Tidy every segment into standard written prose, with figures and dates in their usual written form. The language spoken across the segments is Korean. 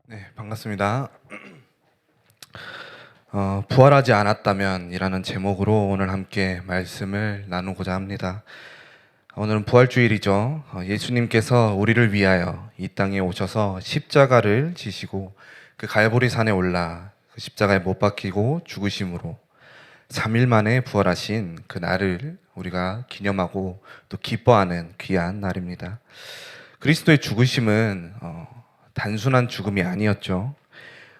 네, 반갑습니다. 부활하지 않았다면이라는 제목으로 오늘 함께 말씀을 나누고자 합니다. 오늘은 부활주일이죠. 예수님께서 우리를 위하여 이 땅에 오셔서 십자가를 지시고 그 갈보리 산에 올라 그 십자가에 못 박히고 죽으심으로 3일 만에 부활하신 그 날을 우리가 기념하고 또 기뻐하는 귀한 날입니다. 그리스도의 죽으심은 단순한 죽음이 아니었죠.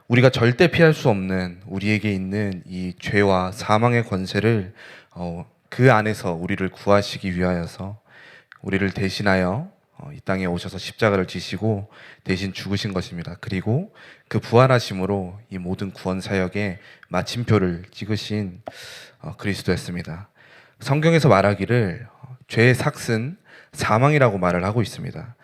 우리가 절대 피할 수 없는 우리에게 있는 이 죄와 사망의 권세를 그 안에서 우리를 구하시기 위하여서 우리를 대신하여 이 땅에 오셔서 십자가를 지시고 대신 죽으신 것입니다. 그리고 그 부활하심으로 이 모든 구원 사역에 마침표를 찍으신 그리스도였습니다. 성경에서 말하기를 죄의 삭은 사망이라고 말을 하고 있습니다.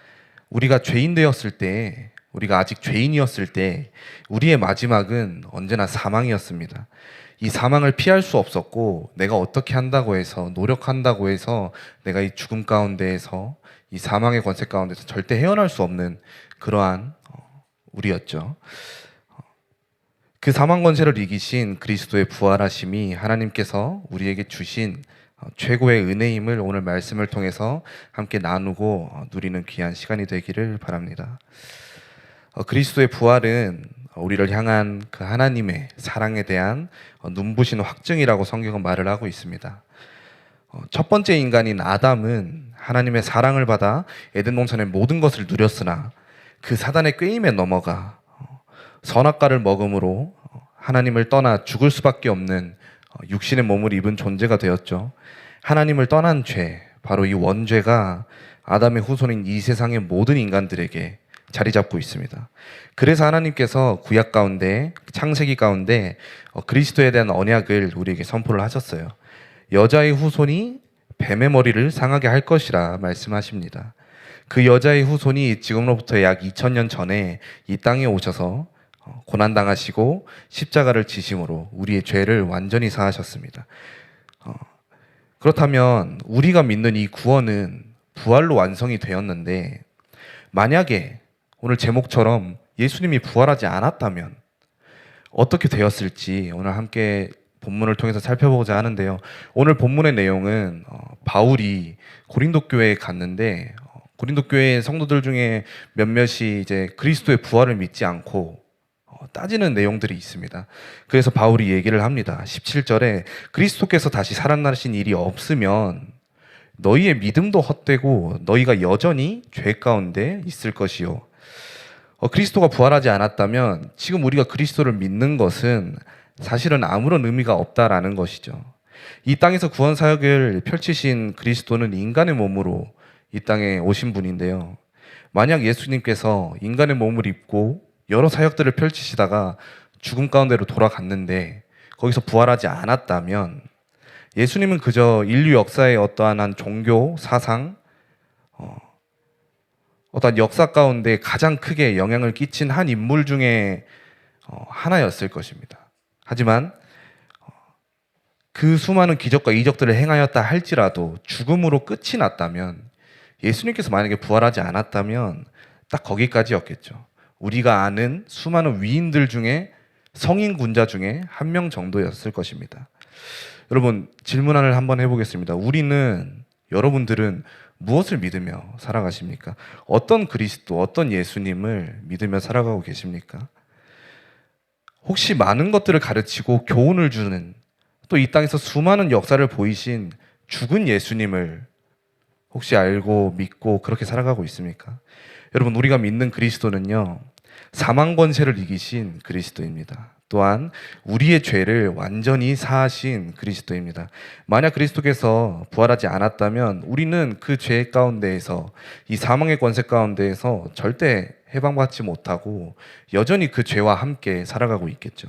우리가 죄인 되었을 때, 우리가 아직 죄인이었을 때 우리의 마지막은 언제나 사망이었습니다. 이 사망을 피할 수 없었고, 내가 어떻게 한다고 해서, 노력한다고 해서 내가 이 죽음 가운데에서, 이 사망의 권세 가운데서 절대 헤어날 수 없는 그러한 우리였죠. 그 사망 권세를 이기신 그리스도의 부활하심이 하나님께서 우리에게 주신 최고의 은혜임을 오늘 말씀을 통해서 함께 나누고 누리는 귀한 시간이 되기를 바랍니다. 그리스도의 부활은 우리를 향한 그 하나님의 사랑에 대한 눈부신 확증이라고 성경은 말을 하고 있습니다. 첫 번째 인간인 아담은 하나님의 사랑을 받아 에덴 동산의 모든 것을 누렸으나 그 사단의 꾀임에 넘어가 선악과를 먹음으로 하나님을 떠나 죽을 수밖에 없는 육신의 몸을 입은 존재가 되었죠. 하나님을 떠난 죄, 바로 이 원죄가 아담의 후손인 이 세상의 모든 인간들에게 자리 잡고 있습니다. 그래서 하나님께서 구약 가운데, 창세기 가운데 그리스도에 대한 언약을 우리에게 선포를 하셨어요. 여자의 후손이 뱀의 머리를 상하게 할 것이라 말씀하십니다. 그 여자의 후손이 지금으로부터 약 2000년 전에 이 땅에 오셔서 고난당하시고 십자가를 지심으로 우리의 죄를 완전히 사하셨습니다. 그렇다면 우리가 믿는 이 구원은 부활로 완성이 되었는데, 만약에 오늘 제목처럼 예수님이 부활하지 않았다면 어떻게 되었을지 오늘 함께 본문을 통해서 살펴보고자 하는데요. 오늘 본문의 내용은 바울이 고린도 교회에 갔는데 고린도 교회의 성도들 중에 몇몇이 이제 그리스도의 부활을 믿지 않고 따지는 내용들이 있습니다. 그래서 바울이 얘기를 합니다. 17절에 그리스도께서 다시 살아나신 일이 없으면 너희의 믿음도 헛되고 너희가 여전히 죄 가운데 있을 것이요. 그리스도가 부활하지 않았다면 지금 우리가 그리스도를 믿는 것은 사실은 아무런 의미가 없다라는 것이죠. 이 땅에서 구원 사역을 펼치신 그리스도는 인간의 몸으로 이 땅에 오신 분인데요. 만약 예수님께서 인간의 몸을 입고 여러 사역들을 펼치시다가 죽음 가운데로 돌아갔는데 거기서 부활하지 않았다면 예수님은 그저 인류 역사의 어떠한 한 종교, 사상, 어떤 역사 가운데 가장 크게 영향을 끼친 한 인물 중에 하나였을 것입니다. 하지만 그 수많은 기적과 이적들을 행하였다 할지라도 죽음으로 끝이 났다면, 예수님께서 만약에 부활하지 않았다면 딱 거기까지였겠죠. 우리가 아는 수많은 위인들 중에, 성인 군자 중에 한 명 정도였을 것입니다. 여러분, 질문을 한번 해보겠습니다. 여러분들은 무엇을 믿으며 살아가십니까? 어떤 그리스도, 어떤 예수님을 믿으며 살아가고 계십니까? 혹시 많은 것들을 가르치고 교훈을 주는, 또 이 땅에서 수많은 역사를 보이신 죽은 예수님을 혹시 알고 믿고 그렇게 살아가고 있습니까? 여러분, 우리가 믿는 그리스도는요, 사망 권세를 이기신 그리스도입니다. 또한 우리의 죄를 완전히 사하신 그리스도입니다. 만약 그리스도께서 부활하지 않았다면 우리는 그 죄 가운데에서, 이 사망의 권세 가운데에서 절대 해방받지 못하고 여전히 그 죄와 함께 살아가고 있겠죠.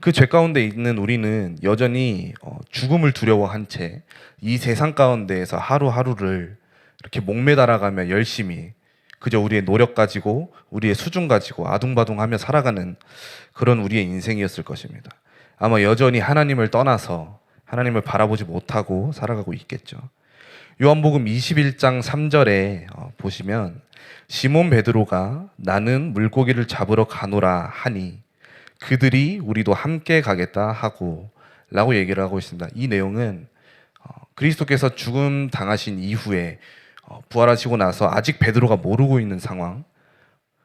그 죄 가운데 있는 우리는 여전히 죽음을 두려워한 채 이 세상 가운데에서 하루하루를 이렇게 목매달아가며 열심히 그저 우리의 노력 가지고, 우리의 수준 가지고 아둥바둥하며 살아가는 그런 우리의 인생이었을 것입니다. 아마 여전히 하나님을 떠나서 하나님을 바라보지 못하고 살아가고 있겠죠. 요한복음 21장 3절에 보시면 시몬 베드로가 나는 물고기를 잡으러 가노라 하니 그들이 우리도 함께 가겠다 하고 라고 얘기를 하고 있습니다. 이 내용은 그리스도께서 죽음 당하신 이후에 부활하시고 나서 아직 베드로가 모르고 있는 상황.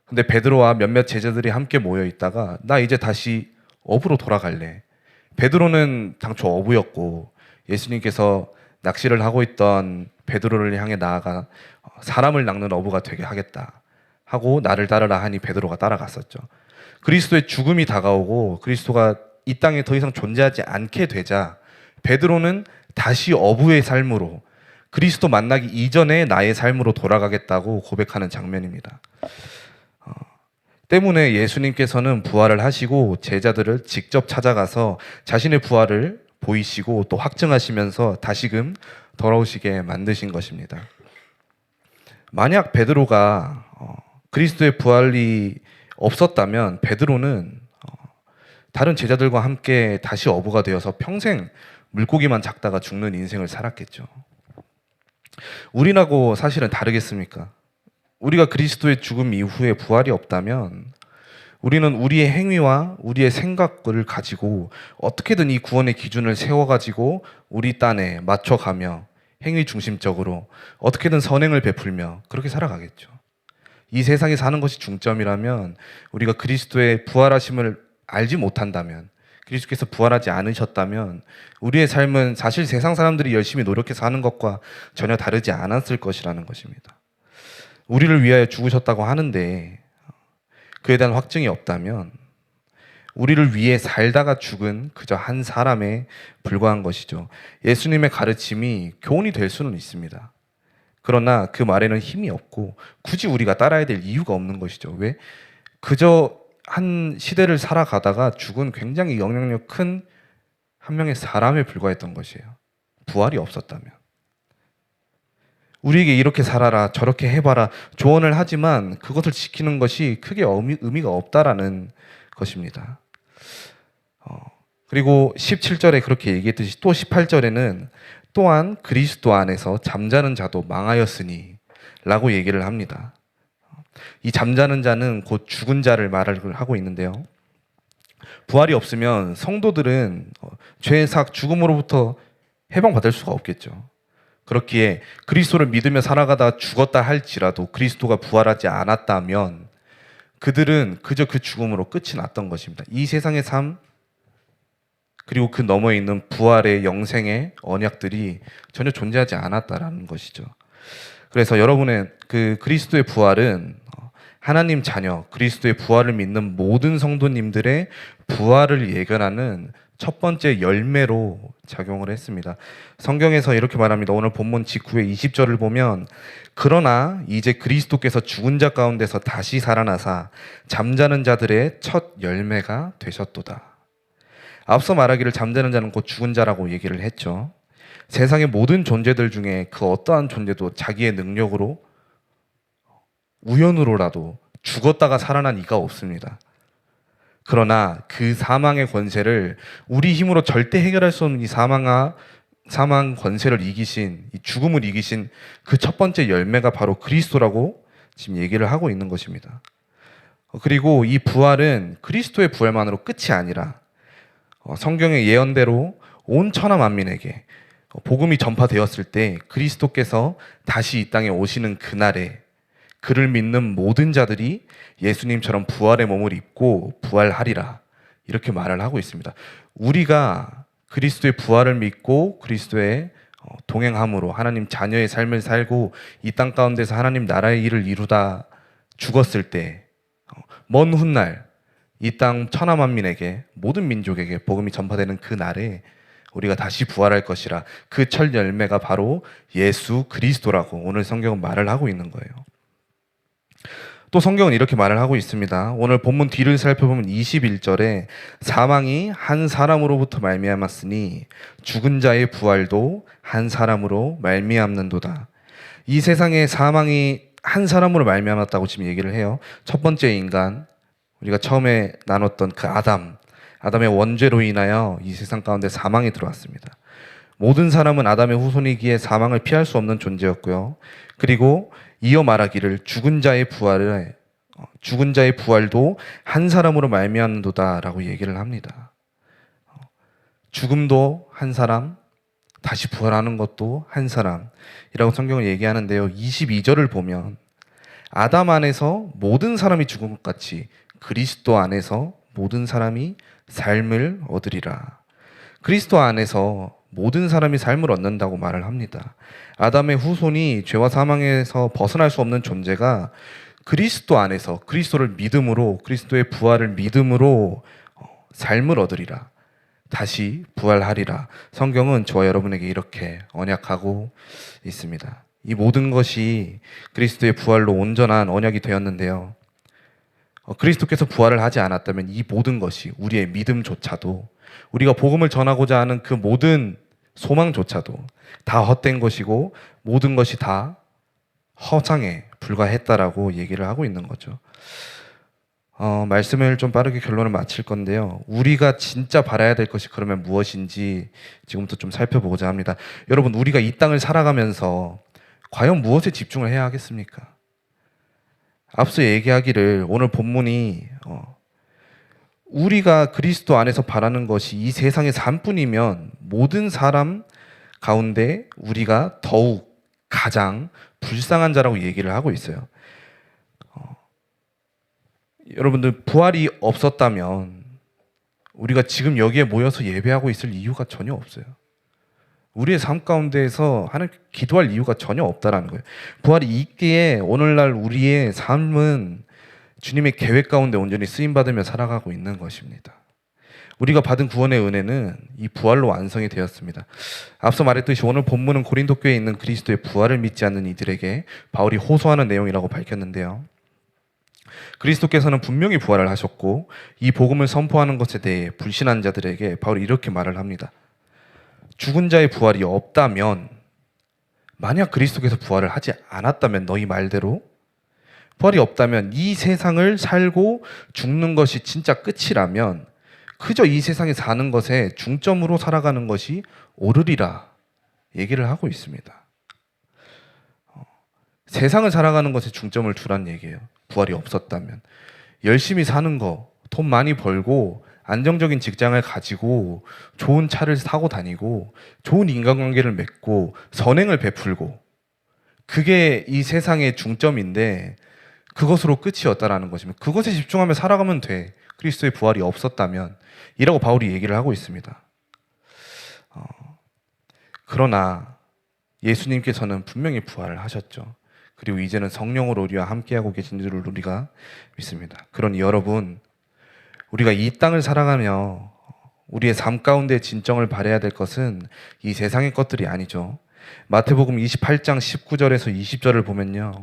근데 베드로와 몇몇 제자들이 함께 모여 있다가 나 이제 다시 어부로 돌아갈래. 베드로는 당초 어부였고 예수님께서 낚시를 하고 있던 베드로를 향해 나아가 사람을 낚는 어부가 되게 하겠다 하고 나를 따르라 하니 베드로가 따라갔었죠. 그리스도의 죽음이 다가오고 그리스도가 이 땅에 더 이상 존재하지 않게 되자 베드로는 다시 어부의 삶으로 그리스도 만나기 이전에 나의 삶으로 돌아가겠다고 고백하는 장면입니다. 때문에 예수님께서는 부활을 하시고 제자들을 직접 찾아가서 자신의 부활을 보이시고 또 확증하시면서 다시금 돌아오시게 만드신 것입니다. 만약 베드로가 그리스도의 부활이 없었다면 베드로는 다른 제자들과 함께 다시 어부가 되어서 평생 물고기만 잡다가 죽는 인생을 살았겠죠. 우리라고 사실은 다르겠습니까? 우리가 그리스도의 죽음 이후에 부활이 없다면 우리는 우리의 행위와 우리의 생각을 가지고 어떻게든 이 구원의 기준을 세워가지고 우리 딴에 맞춰가며 행위 중심적으로 어떻게든 선행을 베풀며 그렇게 살아가겠죠. 이 세상에 사는 것이 중점이라면 우리가 그리스도의 부활하심을 알지 못한다면 그리스도께서 부활하지 않으셨다면 우리의 삶은 사실 세상 사람들이 열심히 노력해서 하는 것과 전혀 다르지 않았을 것이라는 것입니다. 우리를 위하여 죽으셨다고 하는데 그에 대한 확증이 없다면 우리를 위해 살다가 죽은 그저 한 사람에 불과한 것이죠. 예수님의 가르침이 교훈이 될 수는 있습니다. 그러나 그 말에는 힘이 없고 굳이 우리가 따라야 될 이유가 없는 것이죠. 왜? 그저 한 시대를 살아가다가 죽은 굉장히 영향력 큰 한 명의 사람에 불과했던 것이에요. 부활이 없었다면. 우리에게 이렇게 살아라, 저렇게 해봐라 조언을 하지만 그것을 지키는 것이 크게 의미가 없다라는 것입니다. 그리고 17절에 그렇게 얘기했듯이 또 18절에는 또한 그리스도 안에서 잠자는 자도 망하였으니 라고 얘기를 합니다. 이 잠자는 자는 곧 죽은 자를 말을 하고 있는데요. 부활이 없으면 성도들은 죄의 삭 죽음으로부터 해방받을 수가 없겠죠. 그렇기에 그리스도를 믿으며 살아가다 죽었다 할지라도 그리스도가 부활하지 않았다면 그들은 그저 그 죽음으로 끝이 났던 것입니다. 이 세상의 삶 그리고 그 너머에 있는 부활의 영생의 언약들이 전혀 존재하지 않았다라는 것이죠. 그래서 여러분의 그 그리스도의 부활은 하나님 자녀, 그리스도의 부활을 믿는 모든 성도님들의 부활을 예견하는 첫 번째 열매로 작용을 했습니다. 성경에서 이렇게 말합니다. 오늘 본문 직후에 20절을 보면 그러나 이제 그리스도께서 죽은 자 가운데서 다시 살아나사 잠자는 자들의 첫 열매가 되셨도다. 앞서 말하기를 잠자는 자는 곧 죽은 자라고 얘기를 했죠. 세상의 모든 존재들 중에 그 어떠한 존재도 자기의 능력으로 우연으로라도 죽었다가 살아난 이가 없습니다. 그러나 그 사망의 권세를 우리 힘으로 절대 해결할 수 없는 이 사망 권세를 이기신, 이 죽음을 이기신 그 첫 번째 열매가 바로 그리스도라고 지금 얘기를 하고 있는 것입니다. 그리고 이 부활은 그리스도의 부활만으로 끝이 아니라 성경의 예언대로 온 천하 만민에게 복음이 전파되었을 때 그리스도께서 다시 이 땅에 오시는 그날에 그를 믿는 모든 자들이 예수님처럼 부활의 몸을 입고 부활하리라 이렇게 말을 하고 있습니다. 우리가 그리스도의 부활을 믿고 그리스도의 동행함으로 하나님 자녀의 삶을 살고 이 땅 가운데서 하나님 나라의 일을 이루다 죽었을 때 먼 훗날 이 땅 천하 만민에게 모든 민족에게 복음이 전파되는 그 날에 우리가 다시 부활할 것이라 그 첫 열매가 바로 예수 그리스도라고 오늘 성경은 말을 하고 있는 거예요. 또 성경은 이렇게 말을 하고 있습니다. 오늘 본문 뒤를 살펴보면 21절에 사망이 한 사람으로부터 말미암았으니 죽은 자의 부활도 한 사람으로 말미암는도다. 이 세상에 사망이 한 사람으로 말미암았다고 지금 얘기를 해요. 첫 번째 인간, 우리가 처음에 나눴던 그 아담의 원죄로 인하여 이 세상 가운데 사망이 들어왔습니다. 모든 사람은 아담의 후손이기에 사망을 피할 수 없는 존재였고요. 그리고 이어 말하기를 죽은 자의 부활도 한 사람으로 말미암는도다라고 얘기를 합니다. 죽음도 한 사람, 다시 부활하는 것도 한 사람이라고 성경을 얘기하는데요. 22절을 보면 아담 안에서 모든 사람이 죽은 것 같이 그리스도 안에서 모든 사람이 삶을 얻으리라. 그리스도 안에서 모든 사람이 삶을 얻는다고 말을 합니다. 아담의 후손이 죄와 사망에서 벗어날 수 없는 존재가 그리스도 안에서 그리스도를 믿음으로, 그리스도의 부활을 믿음으로 삶을 얻으리라. 다시 부활하리라. 성경은 저와 여러분에게 이렇게 언약하고 있습니다. 이 모든 것이 그리스도의 부활로 온전한 언약이 되었는데요. 그리스도께서 부활을 하지 않았다면 이 모든 것이, 우리의 믿음조차도, 우리가 복음을 전하고자 하는 그 모든 소망조차도 다 헛된 것이고 모든 것이 다 허상에 불과했다라고 얘기를 하고 있는 거죠. 말씀을 좀 빠르게 결론을 마칠 건데요. 우리가 진짜 바라야 될 것이 그러면 무엇인지 지금부터 좀 살펴보고자 합니다. 여러분, 우리가 이 땅을 살아가면서 과연 무엇에 집중을 해야 하겠습니까? 앞서 얘기하기를 오늘 본문이 우리가 그리스도 안에서 바라는 것이 이 세상의 삶뿐이면 모든 사람 가운데 우리가 더욱 가장 불쌍한 자라고 얘기를 하고 있어요. 여러분들, 부활이 없었다면 우리가 지금 여기에 모여서 예배하고 있을 이유가 전혀 없어요. 우리의 삶 가운데에서 하는 기도할 이유가 전혀 없다라는 거예요. 부활이 있기에 오늘날 우리의 삶은 주님의 계획 가운데 온전히 쓰임받으며 살아가고 있는 것입니다. 우리가 받은 구원의 은혜는 이 부활로 완성이 되었습니다. 앞서 말했듯이 오늘 본문은 고린도 교회에 있는 그리스도의 부활을 믿지 않는 이들에게 바울이 호소하는 내용이라고 밝혔는데요. 그리스도께서는 분명히 부활을 하셨고 이 복음을 선포하는 것에 대해 불신한 자들에게 바울이 이렇게 말을 합니다. 죽은 자의 부활이 없다면, 만약 그리스도께서 부활을 하지 않았다면, 너희 말대로 부활이 없다면 이 세상을 살고 죽는 것이 진짜 끝이라면 그저 이 세상에 사는 것에 중점으로 살아가는 것이 옳으리라 얘기를 하고 있습니다. 세상을 살아가는 것에 중점을 두란 얘기예요. 부활이 없었다면 열심히 사는 거, 돈 많이 벌고 안정적인 직장을 가지고 좋은 차를 타고 다니고 좋은 인간관계를 맺고 선행을 베풀고, 그게 이 세상의 중점인데 그것으로 끝이었다라는 것이면 그것에 집중하며 살아가면 돼. 그리스도의 부활이 없었다면 이라고 바울이 얘기를 하고 있습니다. 그러나 예수님께서는 분명히 부활을 하셨죠. 그리고 이제는 성령으로 우리와 함께하고 계신 줄을 우리가 믿습니다. 그러니 여러분, 우리가 이 땅을 살아가며 우리의 삶 가운데 진정을 바라야 될 것은 이 세상의 것들이 아니죠. 마태복음 28장 19절에서 20절을 보면요.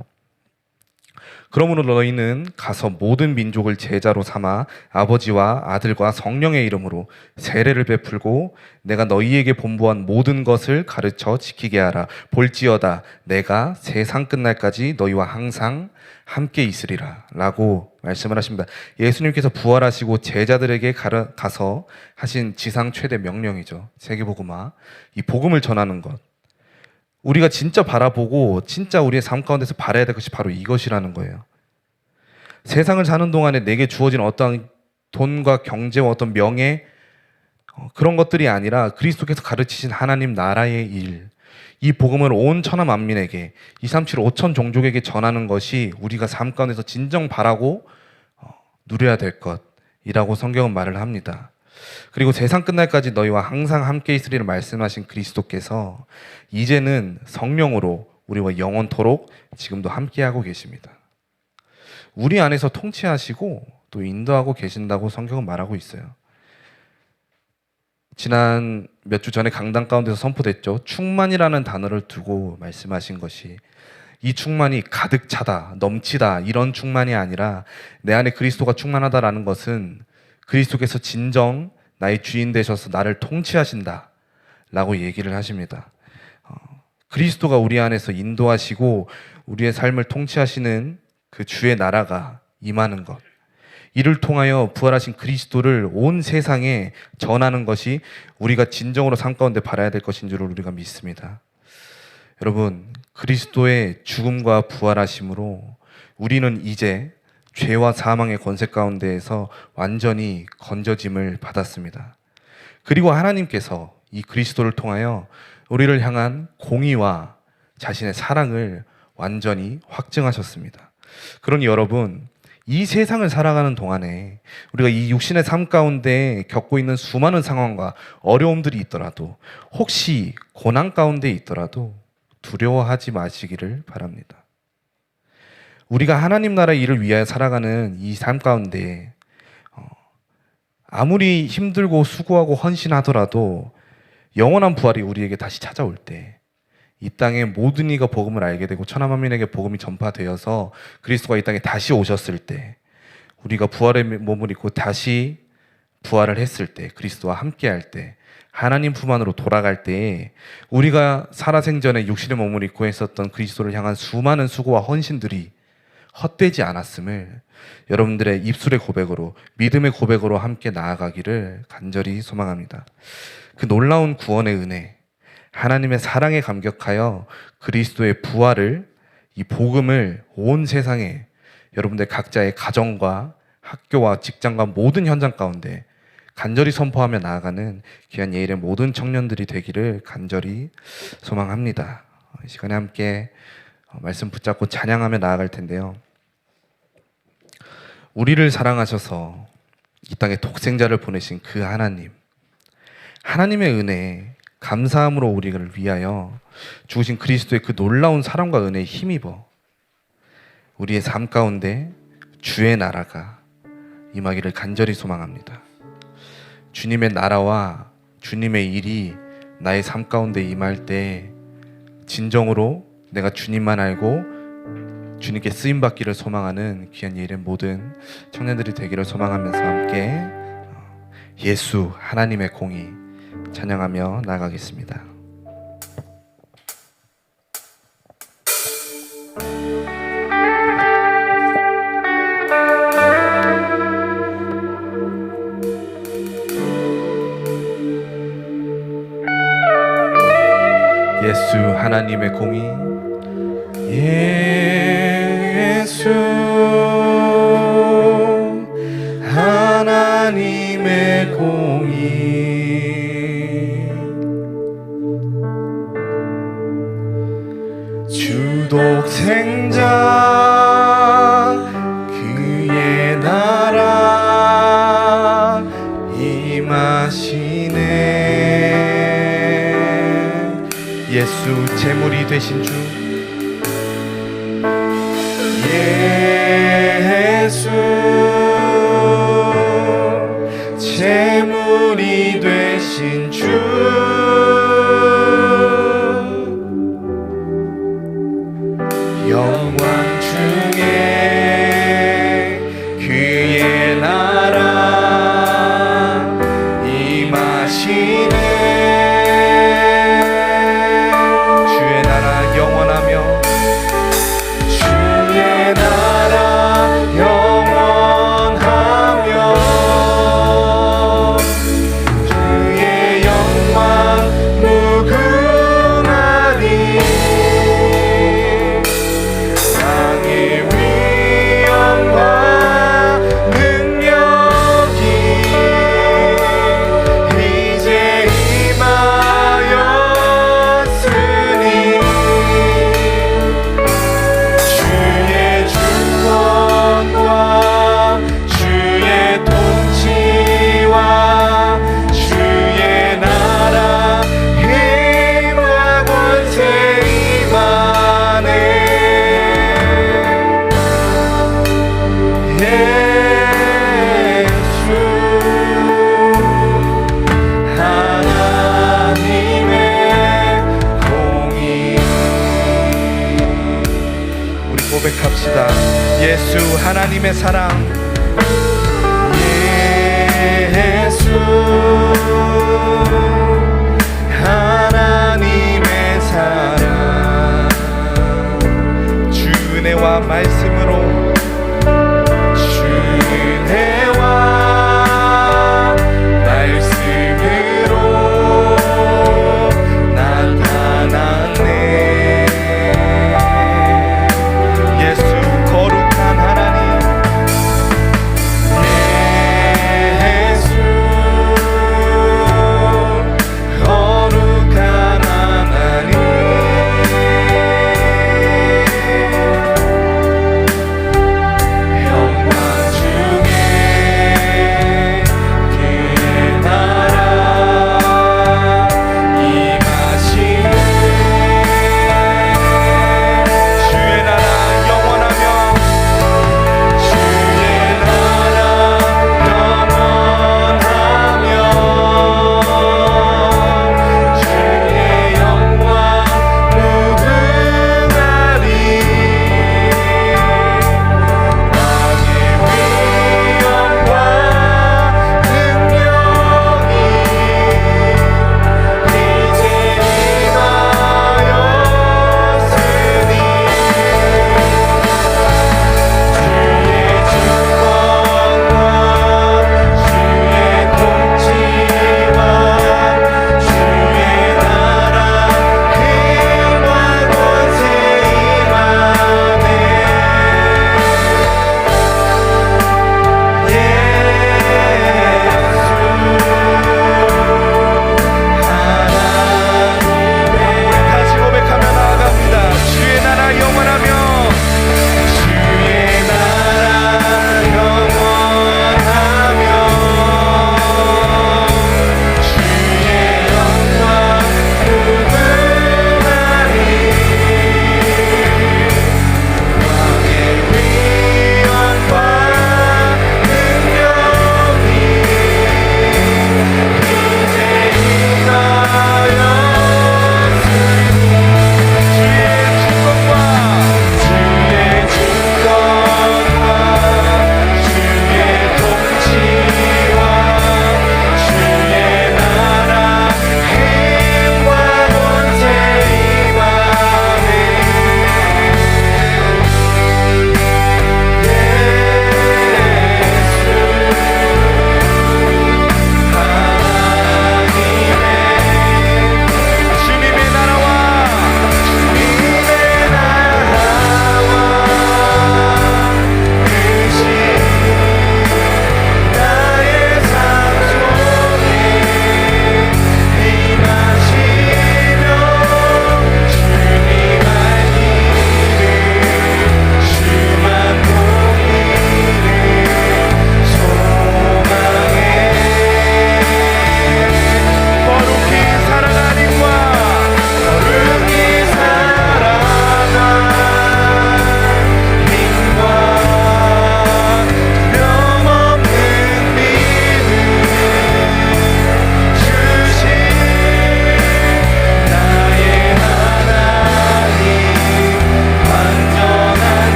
그러므로 너희는 가서 모든 민족을 제자로 삼아 아버지와 아들과 성령의 이름으로 세례를 베풀고 내가 너희에게 본보한 모든 것을 가르쳐 지키게 하라. 볼지어다 내가 세상 끝날까지 너희와 항상 함께 있으리라 라고 말씀을 하십니다. 예수님께서 부활하시고 제자들에게 가서 하신 지상 최대 명령이죠. 세계복음화, 이 복음을 전하는 것. 우리가 진짜 바라보고 진짜 우리의 삶 가운데서 바라야 될 것이 바로 이것이라는 거예요. 세상을 사는 동안에 내게 주어진 어떤 돈과 경제와 어떤 명예, 그런 것들이 아니라 그리스도께서 가르치신 하나님 나라의 일, 이 복음을 온 천하 만민에게, 237 5천 종족에게 전하는 것이 우리가 삶 가운데서 진정 바라고 누려야 될 것이라고 성경은 말을 합니다. 그리고 세상 끝날까지 너희와 항상 함께 있으리를 말씀하신 그리스도께서 이제는 성령으로 우리와 영원토록 지금도 함께하고 계십니다. 우리 안에서 통치하시고 또 인도하고 계신다고 성경은 말하고 있어요. 지난 몇 주 전에 강단 가운데서 선포됐죠. 충만이라는 단어를 두고 말씀하신 것이, 이 충만이 가득 차다, 넘치다 이런 충만이 아니라 내 안에 그리스도가 충만하다라는 것은 그리스도께서 진정 나의 주인 되셔서 나를 통치하신다 라고 얘기를 하십니다. 그리스도가 우리 안에서 인도하시고 우리의 삶을 통치하시는 그 주의 나라가 임하는 것, 이를 통하여 부활하신 그리스도를 온 세상에 전하는 것이 우리가 진정으로 삶 가운데 바라야 될 것인 줄 우리가 믿습니다. 여러분, 그리스도의 죽음과 부활하심으로 우리는 이제 죄와 사망의 권세 가운데에서 완전히 건져짐을 받았습니다. 그리고 하나님께서 이 그리스도를 통하여 우리를 향한 공의와 자신의 사랑을 완전히 확증하셨습니다. 그러니 여러분, 이 세상을 살아가는 동안에 우리가 이 육신의 삶 가운데 겪고 있는 수많은 상황과 어려움들이 있더라도, 혹시 고난 가운데 있더라도 두려워하지 마시기를 바랍니다. 우리가 하나님 나라의 일을 위하여 살아가는 이 삶 가운데 아무리 힘들고 수고하고 헌신하더라도 영원한 부활이 우리에게 다시 찾아올 때, 이 땅의 모든 이가 복음을 알게 되고 천하 만민에게 복음이 전파되어서 그리스도가 이 땅에 다시 오셨을 때, 우리가 부활의 몸을 입고 다시 부활을 했을 때, 그리스도와 함께 할 때, 하나님 품 안으로 돌아갈 때에 우리가 살아생전에 육신의 몸을 입고 했었던 그리스도를 향한 수많은 수고와 헌신들이 헛되지 않았음을 여러분들의 입술의 고백으로, 믿음의 고백으로 함께 나아가기를 간절히 소망합니다. 그 놀라운 구원의 은혜, 하나님의 사랑에 감격하여 그리스도의 부활을, 이 복음을 온 세상에 여러분들 각자의 가정과 학교와 직장과 모든 현장 가운데 간절히 선포하며 나아가는 귀한 예일의 모든 청년들이 되기를 간절히 소망합니다. 이 시간에 함께 말씀 붙잡고 찬양하며 나아갈 텐데요. 우리를 사랑하셔서 이 땅에 독생자를 보내신 그 하나님, 하나님의 은혜에 감사함으로 우리를 위하여 주신 그리스도의 그 놀라운 사랑과 은혜에 힘입어 우리의 삶 가운데 주의 나라가 임하기를 간절히 소망합니다. 주님의 나라와 주님의 일이 나의 삶 가운데 임할 때 진정으로 내가 주님만 알고 주님께 쓰임받기를 소망하는 귀한 예일의 모든 청년들이 되기를 소망하면서 함께 예수 하나님의 공의 찬양하며 나아가겠습니다. 예수 하나님의 공의, 예수 하나님의 공의, 주 독생자 그의 나라 임하시네. 예수 제물이 되신 주, 예수 제물이 되신 주, 영광 중에 그의 나라 임하시네. 주의 나라 영원하며, 주의 나라 영원하며, 주의 영광 무궁하니, 땅의 위엄과 능력이 이제 임하였으니, 주의 주권과 주의 통치와 주의 나라 힘과 권세 임하네. 예수 하나님의 공의. 우리 고백합시다. 예수 하나님의 사랑, 예수 하나님의 사랑, 주 은혜와 말씀으로, 주 은혜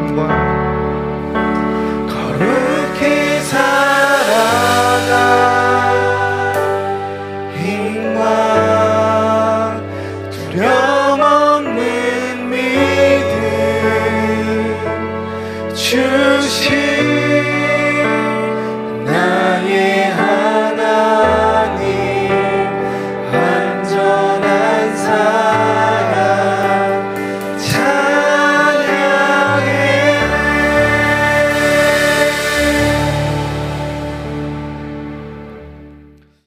삶과 거룩히 살아가 힘과 두려움 없는 믿음 주시